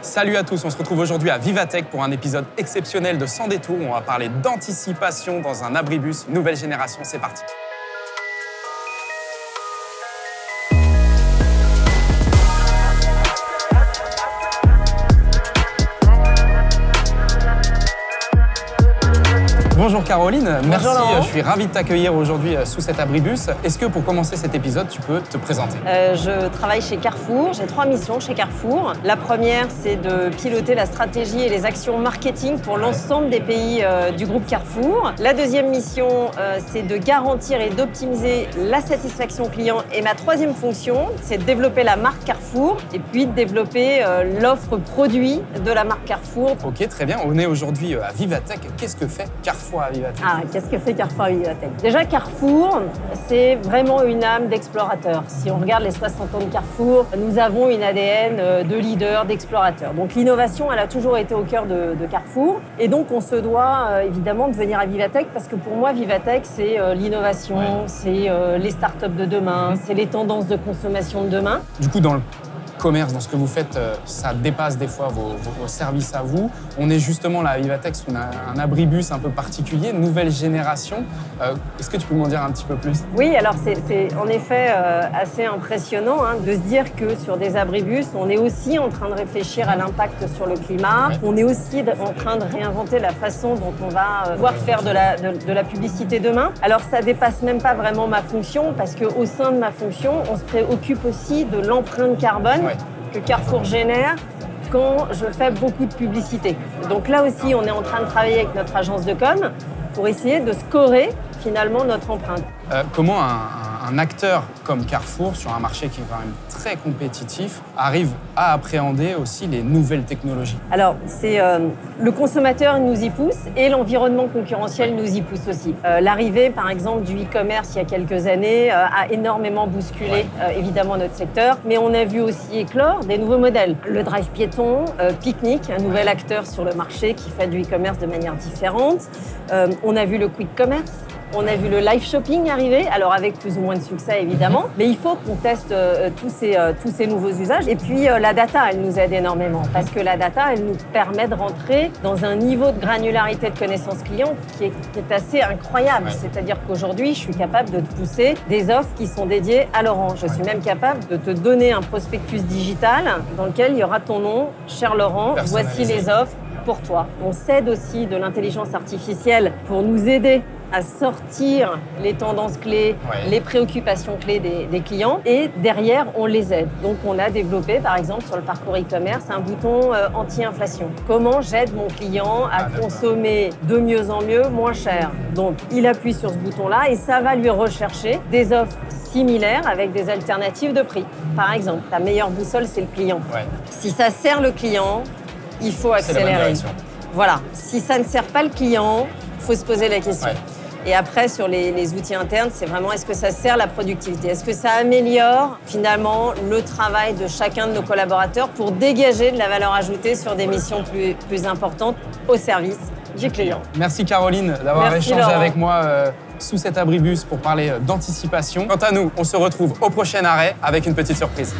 Salut à tous, on se retrouve aujourd'hui à Vivatech pour un épisode exceptionnel de Sans détour. On va parler d'anticipation dans un abribus nouvelle génération. C'est parti. Bonjour Caroline, merci, je suis ravi de t'accueillir aujourd'hui sous cet abribus. Est-ce que pour commencer cet épisode, tu peux te présenter? Je travaille chez Carrefour, j'ai 3 missions chez Carrefour. La première, c'est de piloter la stratégie et les actions marketing pour l'ensemble des pays du groupe Carrefour. La deuxième mission, c'est de garantir et d'optimiser la satisfaction client. Et ma troisième fonction, c'est de développer la marque Carrefour et puis de développer l'offre produit de la marque Carrefour. Ok, très bien. On est aujourd'hui à Vivatech. Qu'est-ce que fait Carrefour à Vivatech? Qu'est-ce que fait Carrefour à Vivatech? Déjà, Carrefour, c'est vraiment une âme d'explorateur. Si on regarde les 60 ans de Carrefour, nous avons une ADN de leader, d'explorateur. Donc l'innovation, elle a toujours été au cœur de Carrefour. Et donc, on se doit évidemment de venir à Vivatech parce que pour moi, Vivatech, c'est l'innovation, c'est les startups de demain, c'est les tendances de consommation de demain. Du coup, dans le commerce, dans ce que vous faites, ça dépasse des fois vos services à vous. On est justement là à Vivatech sous un abribus un peu particulier, nouvelle génération. Est-ce que tu peux m'en dire un petit peu plus? Oui, alors c'est en effet assez impressionnant de se dire que sur des abribus, on est aussi en train de réfléchir à l'impact sur le climat. Ouais. On est aussi en train de réinventer la façon dont on va pouvoir faire de la publicité demain. Alors ça dépasse même pas vraiment ma fonction parce qu'au sein de ma fonction, on se préoccupe aussi de l'empreinte carbone. Ouais. Que Carrefour génère quand je fais beaucoup de publicité. Donc là aussi, on est en train de travailler avec notre agence de com pour essayer de scorer finalement notre empreinte. Comment un acteur comme Carrefour, sur un marché qui est quand même très compétitif, arrive à appréhender aussi les nouvelles technologies? Alors, c'est le consommateur nous y pousse et l'environnement concurrentiel nous y pousse aussi. L'arrivée, par exemple, du e-commerce il y a quelques années a énormément bousculé évidemment notre secteur, mais on a vu aussi éclore des nouveaux modèles. Le drive piéton, Picnic, un nouvel acteur sur le marché qui fait du e-commerce de manière différente. On a vu le quick commerce. On a vu le live shopping arriver, alors avec plus ou moins de succès évidemment, mais il faut qu'on teste tous ces nouveaux usages. Et puis la data, elle nous aide énormément parce que la data, elle nous permet de rentrer dans un niveau de granularité de connaissance client qui est assez incroyable. Ouais. C'est-à-dire qu'aujourd'hui, je suis capable de te pousser des offres qui sont dédiées à Laurent. Je suis même capable de te donner un prospectus digital dans lequel il y aura ton nom, cher Laurent, voici les offres pour toi. On s'aide aussi de l'intelligence artificielle pour nous aider à sortir les tendances clés, les préoccupations clés des clients et derrière, on les aide. Donc, on a développé, par exemple, sur le parcours e-commerce, un bouton anti-inflation. Comment j'aide mon client à consommer de mieux en mieux, moins cher? Donc, il appuie sur ce bouton-là et ça va lui rechercher des offres similaires avec des alternatives de prix. Par exemple, ta meilleure boussole, c'est le client. Ouais. Si ça sert le client, il faut accélérer. Voilà. Si ça ne sert pas le client, il faut se poser la question. Ouais. Et après, sur les outils internes, c'est vraiment est-ce que ça sert la productivité? Est-ce que ça améliore finalement le travail de chacun de nos collaborateurs pour dégager de la valeur ajoutée sur des missions plus importantes au service du client? Merci Caroline d'avoir échangé avec moi sous cet abribus pour parler d'anticipation. Quant à nous, on se retrouve au prochain arrêt avec une petite surprise.